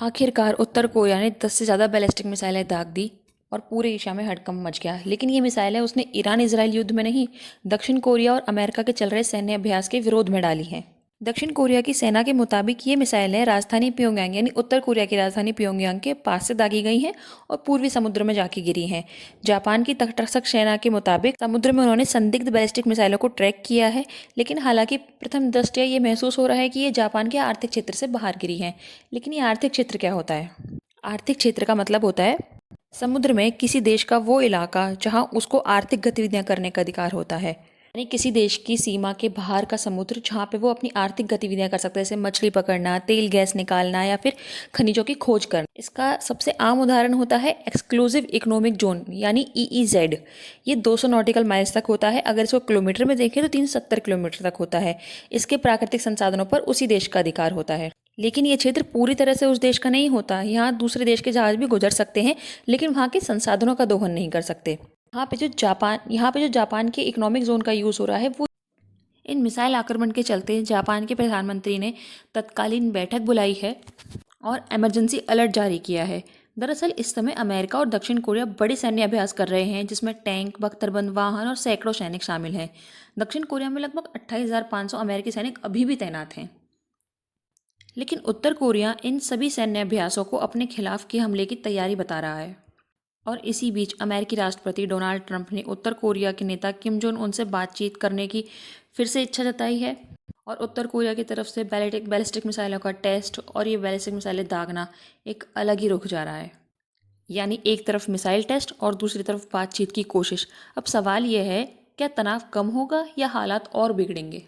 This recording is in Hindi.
आखिरकार उत्तर कोरिया ने 10 से ज़्यादा बैलिस्टिक मिसाइलें दाग दी और पूरे एशिया में हड़कंप मच गया। लेकिन ये मिसाइलें उसने ईरान इजराइल युद्ध में नहीं, दक्षिण कोरिया और अमेरिका के चल रहे सैन्य अभ्यास के विरोध में डाली हैं। दक्षिण कोरिया की सेना के मुताबिक ये मिसाइलें राजधानी प्योंगयांग यानी उत्तर कोरिया की राजधानी प्योंगयांग के पास से दागी गई हैं और पूर्वी समुद्र में जाके गिरी हैं। जापान की तटरक्षक सेना के मुताबिक समुद्र में उन्होंने संदिग्ध बैलिस्टिक मिसाइलों को ट्रैक किया है, लेकिन हालांकि प्रथम दृष्टया ये महसूस हो रहा है कि ये जापान के आर्थिक क्षेत्र से बाहर गिरी हैं। लेकिन ये आर्थिक क्षेत्र क्या होता है? आर्थिक क्षेत्र का मतलब होता है समुद्र में किसी देश का वो इलाका जहां उसको आर्थिक गतिविधियां करने का अधिकार होता है, यानी किसी देश की सीमा के बाहर का समुद्र जहाँ पे वो अपनी आर्थिक गतिविधियां कर सकता है, जैसे मछली पकड़ना, तेल गैस निकालना या फिर खनिजों की खोज करना। इसका सबसे आम उदाहरण होता है एक्सक्लूसिव इकोनॉमिक जोन यानी EEZ। ये 200 नॉटिकल माइल्स तक होता है। अगर इसको किलोमीटर में देखें तो 370 किलोमीटर तक होता है। इसके प्राकृतिक संसाधनों पर उसी देश का अधिकार होता है। लेकिन ये क्षेत्र पूरी तरह से उस देश का नहीं होता। यहाँ दूसरे देश के जहाज भी गुजर सकते हैं, लेकिन वहाँ के संसाधनों का दोहन नहीं कर सकते। यहाँ पे जो जापान के इकोनॉमिक जोन का यूज़ हो रहा है वो इन मिसाइल आक्रमण के चलते जापान के प्रधानमंत्री ने तत्कालीन बैठक बुलाई है और इमरजेंसी अलर्ट जारी किया है। दरअसल इस समय अमेरिका और दक्षिण कोरिया बड़े सैन्य अभ्यास कर रहे हैं, जिसमें टैंक, बख्तरबंद वाहन और सैकड़ों सैनिक शामिल हैं। दक्षिण कोरिया में लगभग 28,500 अमेरिकी सैनिक अभी भी तैनात हैं। लेकिन उत्तर कोरिया इन सभी सैन्य अभ्यासों को अपने खिलाफ के हमले की तैयारी बता रहा है। और इसी बीच अमेरिकी राष्ट्रपति डोनाल्ड ट्रंप ने उत्तर कोरिया के नेता किम जोंग उन से बातचीत करने की फिर से इच्छा जताई है। और उत्तर कोरिया की तरफ से बैलिस्टिक मिसाइलों का टेस्ट और ये बैलिस्टिक मिसाइलें दागना एक अलग ही रुख जा रहा है। यानी एक तरफ मिसाइल टेस्ट और दूसरी तरफ बातचीत की कोशिश। अब सवाल यह है, क्या तनाव कम होगा या हालात और बिगड़ेंगे?